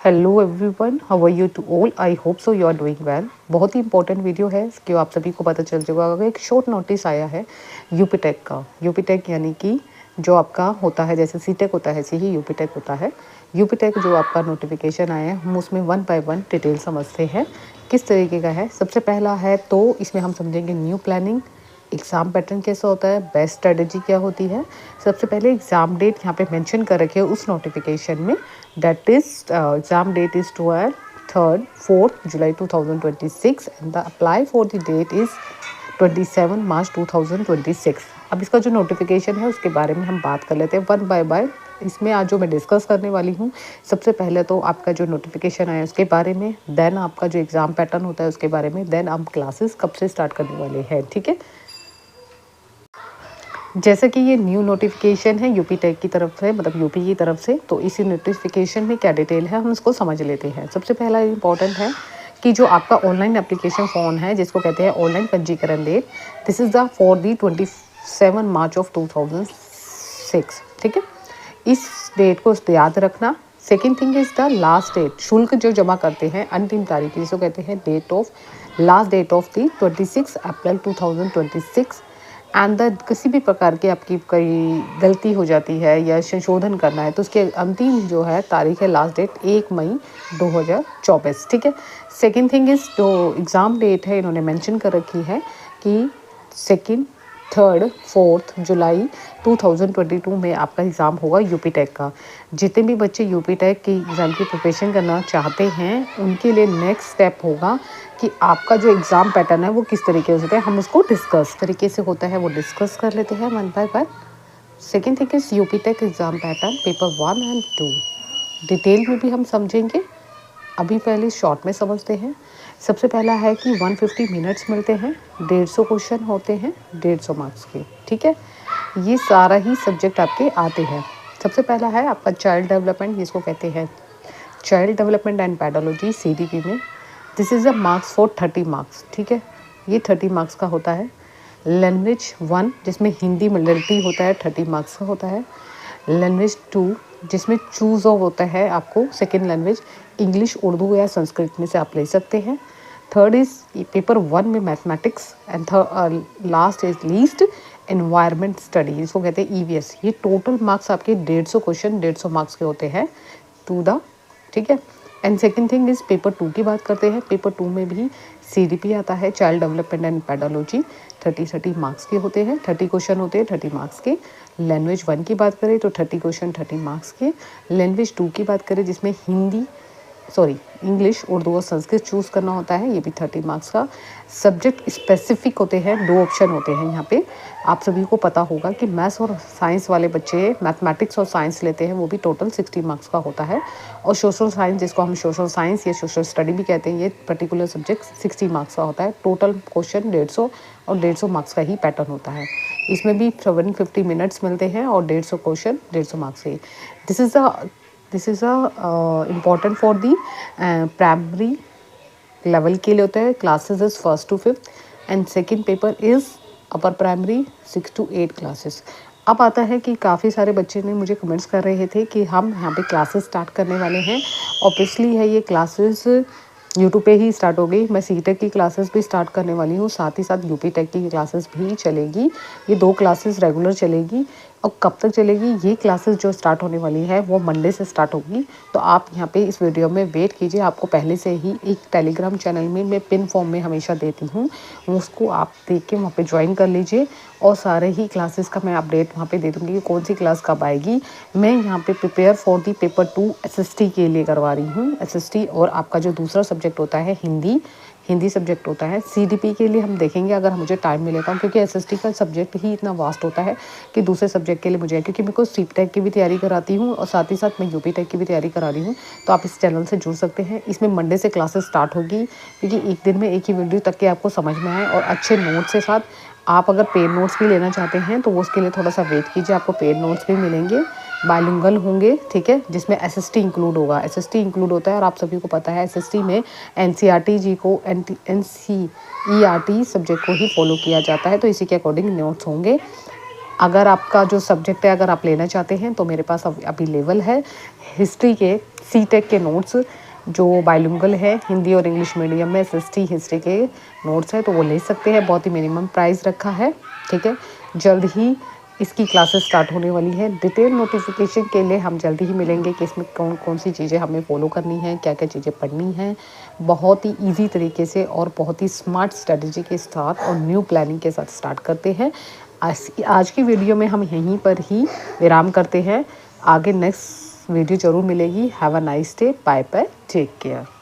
Hello everyone, how are you to all. I hope so you are doing well. बहुत ही important video है कि आप सभी को पता चल जाएगा। अगर एक शॉर्ट नोटिस आया है यूपीटेक का। यूपीटेक यानी कि जो आपका होता है, जैसे सीटेक होता है ऐसे ही यूपीटेक होता है। यूपीटेक जो आपका नोटिफिकेशन आया है, हम उसमें वन बाय वन डिटेल समझते हैं किस तरीके का है। सबसे पहला है तो इसमें हम समझेंगे न्यू प्लानिंग, एग्ज़ाम पैटर्न कैसा होता है, बेस्ट स्ट्रेटजी क्या होती है। सबसे पहले एग्ज़ाम डेट यहाँ पे मेंशन कर रखे उस नोटिफिकेशन में, that is exam that is 4 July 2026 and the apply for the that is 27 मार्च 2026। अब इसका जो नोटिफिकेशन है उसके बारे में हम बात कर लेते हैं वन बाय वन। इसमें आज जो मैं डिस्कस करने वाली हूँ, सबसे पहले तो आपका जो नोटिफिकेशन आया उसके बारे में, देन आपका जो एग्ज़ाम पैटर्न होता है उसके बारे में, देन आप क्लासेस कब से स्टार्ट करने वाले हैं। ठीक है, जैसे कि ये न्यू नोटिफिकेशन है यूपी टेक की तरफ से, मतलब यूपी की तरफ से, तो इसी नोटिफिकेशन में क्या डिटेल है हम इसको समझ लेते हैं। सबसे पहला इम्पॉर्टेंट है कि जो आपका ऑनलाइन एप्लीकेशन फॉर्म है, जिसको कहते हैं ऑनलाइन पंजीकरण date, this is the for the 27 March of 2006। ठीक है, इस डेट को याद रखना। Second thing is the last date, शुल्क जो जमा करते हैं अंतिम तारीख, जिसको कहते हैं date of last date of the 26 April 2026। And the किसी भी प्रकार की आपकी कोई गलती हो जाती है या संशोधन करना है तो उसके अंतिम जो है तारीख है, लास्ट डेट 1 मई 2024। ठीक है, सेकेंड थिंग इज़ जो एग्ज़ाम डेट है इन्होंने मेंशन कर रखी है कि 2, 3, 4 जुलाई 2022 में आपका एग्ज़ाम होगा यूपी टेक का। जितने भी बच्चे यूपी टेक की एग्ज़ाम की प्रिपरेशन करना चाहते हैं उनके लिए नेक्स्ट स्टेप होगा कि आपका जो एग्ज़ाम पैटर्न है वो किस तरीके से होता है, हम उसको डिस्कस तरीके से होता है वो डिस्कस कर लेते हैं one by one. Second thing is UP tech exam pattern paper 1 and 2 detail में भी हम समझेंगे। अभी पहले शॉर्ट में समझते हैं। सबसे पहला है कि 150 मिनट्स मिलते हैं, 150 क्वेश्चन होते हैं 150 मार्क्स के। ठीक है, ये सारा ही सब्जेक्ट आपके आते हैं। सबसे पहला है आपका चाइल्ड डेवलपमेंट, जिसको कहते हैं child development and pedology CDP में। This is a marks for 30 marks. ठीक है, ये 30 मार्क्स का होता है। लैंग्वेज 1 जिसमें हिंदी मिनोरिटी होता है 30 मार्क्स का होता है। लैंग्वेज 2 जिसमें चूज़ ऑफ होता है आपको सेकेंड लैंग्वेज, इंग्लिश, उर्दू या संस्कृत में से आप ले सकते हैं। थर्ड इज़ पेपर 1 में mathematics and last is least environment study, जिसको कहते हैं ईवीएस। ये टोटल मार्क्स आपके 150 क्वेश्चन 150 मार्क्स के होते हैं टू द। ठीक है, and second thing is paper 2 की बात करते हैं। पेपर 2 में भी सीडीपी आता है, child development and pedology. 30 marks के होते हैं, 30 क्वेश्चन होते हैं 30 मार्क्स के। लैंग्वेज 1 की बात करें तो 30 क्वेश्चन 30 मार्क्स के। लैंग्वेज 2 की बात करें जिसमें इंग्लिश, उर्दू और संस्कृत चूज़ करना होता है, ये भी 30 मार्क्स का। सब्जेक्ट स्पेसिफिक होते हैं, 2 ऑप्शन होते हैं यहाँ पे। आप सभी को पता होगा कि मैथ्स और साइंस वाले बच्चे मैथमेटिक्स और साइंस लेते हैं, वो भी टोटल 60 मार्क्स का होता है। और सोशल साइंस, जिसको हम सोशल साइंस या सोशल स्टडी भी कहते हैं, ये पर्टिकुलर सब्जेक्ट 60 मार्क्स का होता है। टोटल क्वेश्चन 150 और 150 मार्क्स का ही पैटर्न होता है। इसमें भी 750 मिनट्स मिलते हैं और 150 क्वेश्चन 150 मार्क्स के। This is important for the primary level के लिए होता है। Classes is 1st to 5th and second paper is upper primary 6 to 8 classes. अब आता है कि काफ़ी सारे बच्चे ने मुझे कमेंट्स कर रहे थे कि हम यहाँ पे क्लासेस स्टार्ट करने वाले हैं। ऑब्वियसली है, ये क्लासेस यूट्यूब पे ही स्टार्ट हो गई। मैं सीटेक की क्लासेस भी स्टार्ट करने वाली हूँ, साथ ही साथ यूपी टेक की क्लासेस भी चलेगी। ये 2 क्लासेस रेगुलर चलेगी। और कब तक चलेगी, ये क्लासेस जो स्टार्ट होने वाली है वो मंडे से स्टार्ट होगी। तो आप यहाँ पे इस वीडियो में वेट कीजिए। आपको पहले से ही एक टेलीग्राम चैनल में मैं पिन फॉर्म में हमेशा देती हूँ, उसको आप देख के वहाँ पे ज्वाइन कर लीजिए। और सारे ही क्लासेस का मैं अपडेट वहाँ पे दे दूँगी कि कौन सी क्लास कब आएगी। मैं यहाँ पे prepare for the paper 2 SST के लिए करवा रही हूँ। एसएसटी और आपका जो दूसरा सब्जेक्ट होता है हिंदी सब्जेक्ट होता है। सीडीपी के लिए हम देखेंगे अगर मुझे टाइम मिलेगा, क्योंकि एसएसटी का सब्जेक्ट ही इतना वास्ट होता है कि दूसरे सब्जेक्ट के लिए मुझे, क्योंकि मेरे को सीटेक की भी तैयारी कराती हूँ और साथ ही साथ मैं यूपी टेक की भी तैयारी करा रही हूँ। तो आप इस चैनल से जुड़ सकते हैं। इसमें मंडे से क्लासेस स्टार्ट होगी, क्योंकि एक दिन में एक ही वीडियो तक के आपको समझ में आए और अच्छे नोट्स के साथ। आप अगर पेड नोट्स भी लेना चाहते हैं तो उसके लिए थोड़ा सा वेट कीजिए, आपको पेड नोट्स भी मिलेंगे, बाइलिंगुअल होंगे। ठीक है, जिसमें एसएसटी इंक्लूड होगा। एसएसटी इंक्लूड होता है और आप सभी को पता है एसएसटी में एनसीईआरटी जी को एनसीईआरटी सब्जेक्ट को ही फॉलो किया जाता है, तो इसी के अकॉर्डिंग नोट्स होंगे। अगर आपका जो सब्जेक्ट है अगर आप लेना चाहते हैं तो मेरे पास अवेलेबल है हिस्ट्री के सीटेक के नोट्स जो बाइलिंगुअल है, हिंदी और इंग्लिश मीडियम में एसएसटी हिस्ट्री के नोट्स है, तो वो ले सकते हैं। बहुत ही मिनिमम प्राइस रखा है, ठीक है। जल्द ही इसकी क्लासेस स्टार्ट होने वाली है। डिटेल नोटिफिकेशन के लिए हम जल्दी ही मिलेंगे कि इसमें कौन कौन सी चीज़ें हमें फॉलो करनी है, क्या क्या चीज़ें पढ़नी हैं। बहुत ही ईजी तरीके से और बहुत ही स्मार्ट स्ट्रेटजी के साथ और न्यू प्लानिंग के साथ स्टार्ट करते हैं। आज की वीडियो में हम यहीं पर ही विराम करते हैं। आगे नेक्स्ट वीडियो ज़रूर मिलेगी। Have a nice day, bye bye, take care.